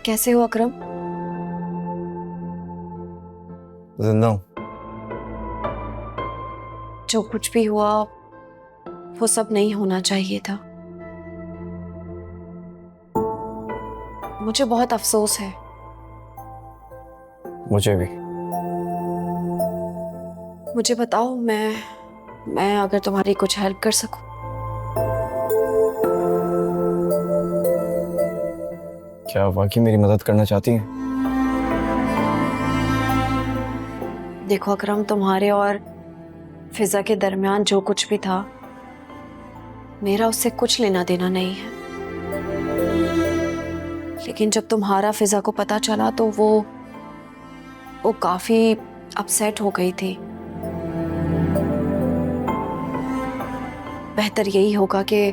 कैसे हो अकरम? जिंदा हूं। जो कुछ भी हुआ वो सब नहीं होना चाहिए था। मुझे बहुत अफसोस है। मुझे भी। मुझे बताओ, मैं अगर तुम्हारी कुछ हेल्प कर सकूं। क्या वाकई मेरी मदद करना चाहती हैं? देखो अकरम, तुम्हारे और फिजा के दरमियान जो कुछ भी था, मेरा उससे कुछ लेना देना नहीं है। लेकिन जब तुम्हारा फिजा को पता चला तो वो काफी अपसेट हो गई थी। बेहतर यही होगा कि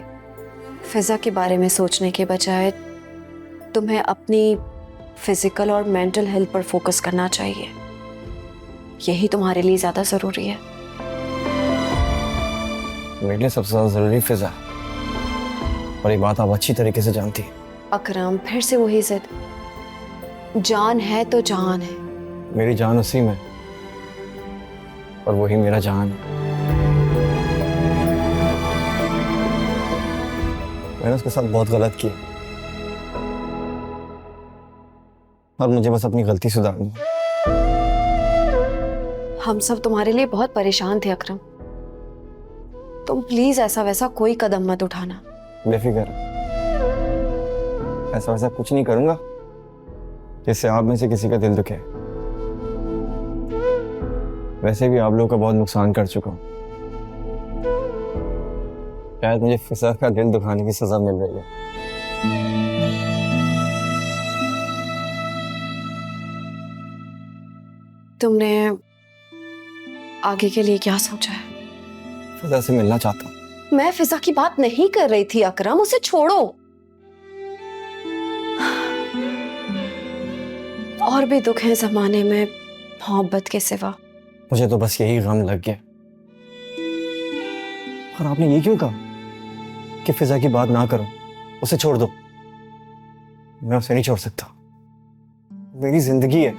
फिजा के बारे में सोचने के बजाय तुम्हें अपनी फिजिकल और मेंटल हेल्थ पर फोकस करना चाहिए। यही तुम्हारे लिए ज्यादा जरूरी है। मेरे लिए सबसे ज्यादा जरूरी फिजा, और ये बात आप अच्छी तरीके से जानती हैं। अकरम, फिर से वही जिद। जान है तो जान है। मेरी जान उसी में, और वही मेरा जान है। मैंने उसके साथ बहुत गलत किया, और मुझे बस अपनी गलती सुधारनी है। हम सब तुम्हारे लिए बहुत परेशान थे अकरम। तुम प्लीज ऐसा वैसा कोई कदम मत उठाना। बेफिक्र, ऐसा वैसा कुछ नहीं करूंगा जिससे आप में से किसी का दिल दुखे। वैसे भी आप लोगों का बहुत नुकसान कर चुका हूं। शायद मुझे फिजा का दिल दुखाने की सजा मिल रही है। तुमने आगे के लिए क्या सोचा है? फिजा से मिलना चाहता हूं। मैं फिजा की बात नहीं कर रही थी अकरम, उसे छोड़ो। और भी दुख है जमाने में मोहब्बत के सिवा। मुझे तो बस यही गम लग गया। और आपने ये क्यों कहा कि फिजा की बात ना करो, उसे छोड़ दो? मैं उसे नहीं छोड़ सकता, मेरी जिंदगी है।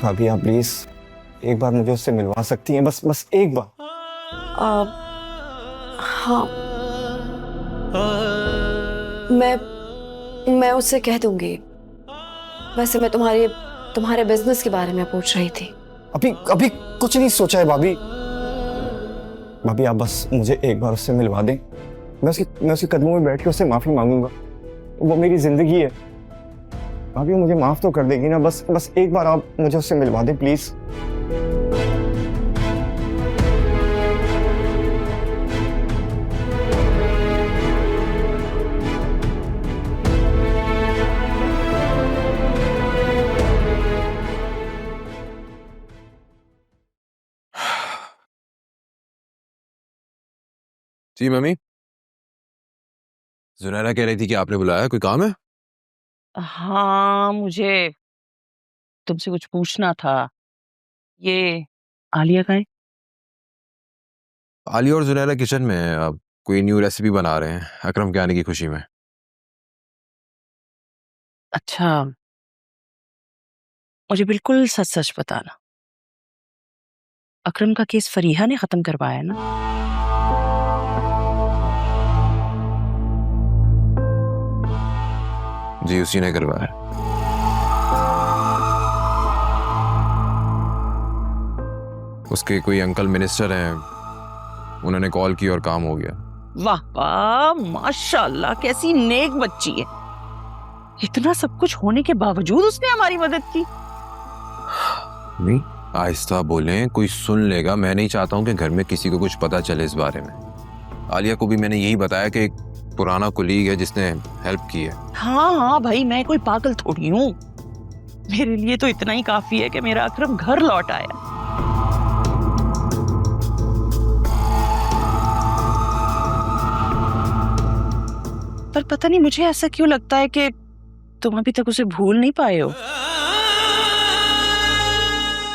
भाभी, आप प्लीज एक बार मुझे उससे मिलवा सकती हैं? बस एक बार। हाँ, मैं उससे कह दूंगी। वैसे मैं तुम्हारे बिजनेस के बारे में पूछ रही थी। अभी कुछ नहीं सोचा है भाभी। भाभी, आप बस मुझे एक बार उससे मिलवा दें। मैं उसके कदमों में बैठ के उससे माफी मांगूंगा। वो मेरी जिंदगी है। भाभी, मुझे माफ तो कर देगी ना? बस एक बार आप मुझे उससे मिलवा दें प्लीज। जी मम्मी, जुनैरा कह रही थी कि आपने बुलाया, कोई काम है? हाँ, मुझे तुमसे कुछ पूछना था। ये आलिया कहाँ है? आलिया और जुनैरा किचन में है, अब कोई न्यू रेसिपी बना रहे हैं अकरम के आने की खुशी में। अच्छा, मुझे बिल्कुल सच सच बताना। अकरम का केस फरीहा ने खत्म करवाया ना? जी, उसी ने करवाया। उसके कोई अंकल मिनिस्टर हैं, उन्होंने कॉल की और काम हो गया। वाह वाह, माशाल्लाह, कैसी नेक बच्ची है। इतना सब कुछ होने के बावजूद उसने हमारी मदद की। नहीं, आहिस्ता बोलें, कोई सुन लेगा। मैं नहीं चाहता हूं कि घर में किसी को कुछ पता चले इस बारे में। आलिया को भी मैंने यही बताया कि एक पुराना कुलीग है जिसने हेल्प की है। हाँ भाई, मैं कोई पागल थोड़ी हूँ। मेरे लिए तो इतना ही काफी है कि मेरा अकरम घर लौट आया। पर पता नहीं मुझे ऐसा क्यों लगता है कि तुम अभी तक उसे भूल नहीं पाए हो,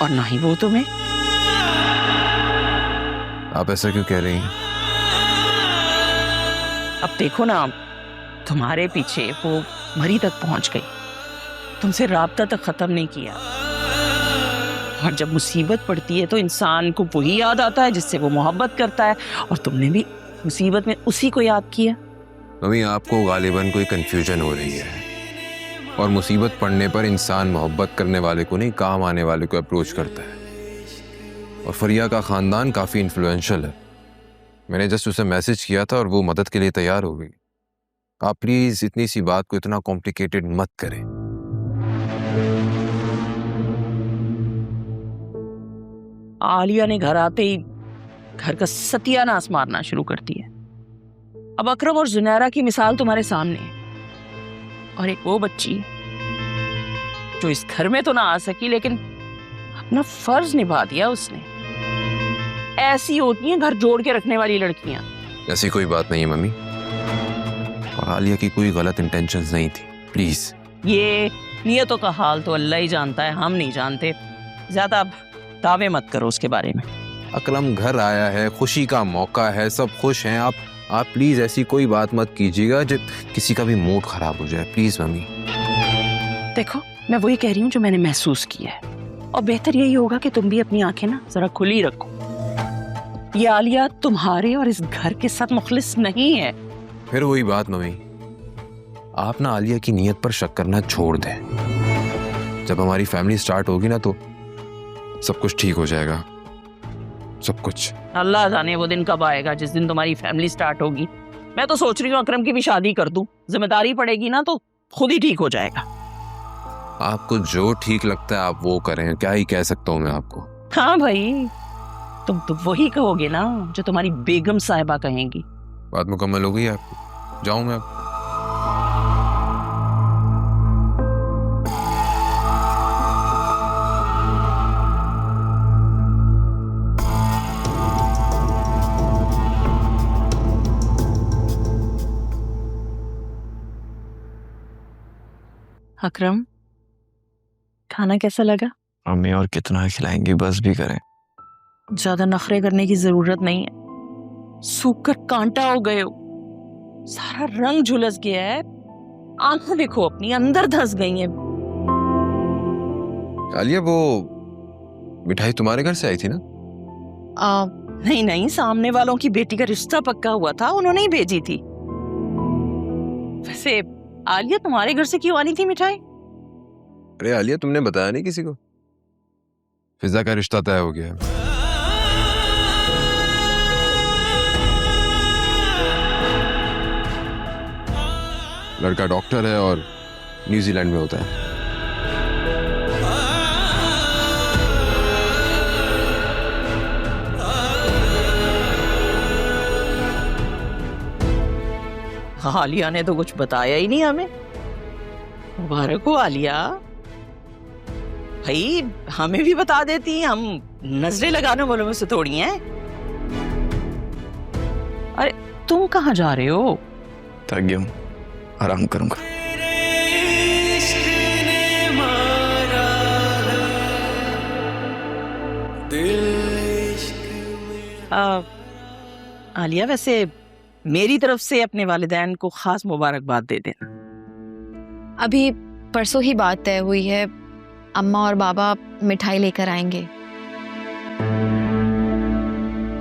और ना ही वो तुम्हें। आप ऐसा क्यों कह रही हैं? अब देखो ना, तुम्हारे पीछे वो मरी तक पहुंच गई, तुमसे राब्ता तक खत्म नहीं किया। और जब मुसीबत पड़ती है तो इंसान को वही याद आता है जिससे वो मोहब्बत करता है, और तुमने भी मुसीबत में उसी को याद किया। मम्मी, आपको गालिबन कोई कंफ्यूजन हो रही है, और मुसीबत पड़ने पर इंसान मोहब्बत करने वाले को नहीं, काम आने वाले को अप्रोच करता है। और फरिया का ख़ानदान काफ़ी इन्फ्लुएंशियल है। मैंने जस्ट उसे मैसेज किया था और वो मदद के लिए तैयार हो गई। आप प्लीज़ इतनी सी बात को इतना कॉम्प्लिकेटेड मत करें। आलिया ने घर आते ही घर का सत्यानाश मारना शुरू कर दिया। अब अकरम और जुनैरा की मिसाल तुम्हारे सामने है, और एक वो बच्ची जो इस घर में तो ना आ सकी लेकिन अपना फर्ज निभा दिया उसने। ऐसी होती हैं घर जोड़ के रखने वाली लड़कियां। ऐसी कोई बात नहीं है मम्मी, और आलिया की कोई गलत इंटेंशंस नहीं थी। प्लीज, ये नियतों का हाल तो अल्लाह ही जानता है, हम नहीं जानते। ज्यादा दावे मत करो उसके बारे में। अकरम घर आया है, खुशी का मौका है, सब खुश हैं। आप प्लीज ऐसी कोई बात मत कीजिएगा जो किसी का भी मूड खराब हो जाए। Please mummy. देखो, मैं वही कह रही हूँ जो मैंने महसूस किया है, और बेहतर यही होगा कि तुम भी अपनी आंखें ना जरा खुली रखो। ये आलिया तुम्हारे और इस घर के साथ मुखलिस नहीं है। फिर वही बात मम्मी, आप ना आलिया की नीयत पर शक करना छोड़ दें। जब हमारी फैमिली स्टार्ट होगी ना तो सब कुछ ठीक हो जाएगा, सब कुछ। अल्लाह जाने वो दिन कब आएगा जिस दिन तुम्हारी फैमिली स्टार्ट होगी। मैं तो सोच रही हूँ अकरम की भी शादी कर दूं, जिम्मेदारी पड़ेगी ना तो खुद ही ठीक हो जाएगा। आपको जो ठीक लगता है आप वो करें, क्या ही कह सकता हूँ मैं आपको। हाँ भाई, तुम तो वही कहोगे ना जो तुम्हारी बेगम साहिबा कहेंगी। बात मुकम्मल हो गई आपकी, जाऊं मैं अब? अकरम, खाना कैसा लगा? अम्मी और कितना खिलाएंगी, बस भी करें। ज्यादा नखरे करने की जरूरत नहीं है। सूख कर कांटा हो गए हो, सारा रंग झुलस गया है। आंखें देखो अपनी अंदर धंस गई हैं। आलिया, वो मिठाई तुम्हारे घर से आई थी ना? नहीं नहीं, सामने वालों की बेटी का रिश्ता पक्का हुआ था, उन्होंने ही भेजी थी। वैसे आलिया तुम्हारे घर से क्यों आनी थी मिठाई? अरे आलिया, तुमने बताया नहीं किसी को? फिजा का रिश्ता तय हो गया है। लड़का डॉक्टर है और न्यूजीलैंड में होता है। आलिया ने तो कुछ बताया ही नहीं हमें। मुबारक हो आलिया। भाई हमें भी बता देती, हम नजरें लगाने वालों में से थोड़ी हैं। अरे तुम कहाँ जा रहे हो? थक गया हूं, आराम करूंगा। आलिया, वैसे मेरी तरफ से अपने वालिदैन को खास मुबारकबाद दे देना। अभी परसों ही बात तय हुई है, अम्मा और बाबा मिठाई लेकर आएंगे।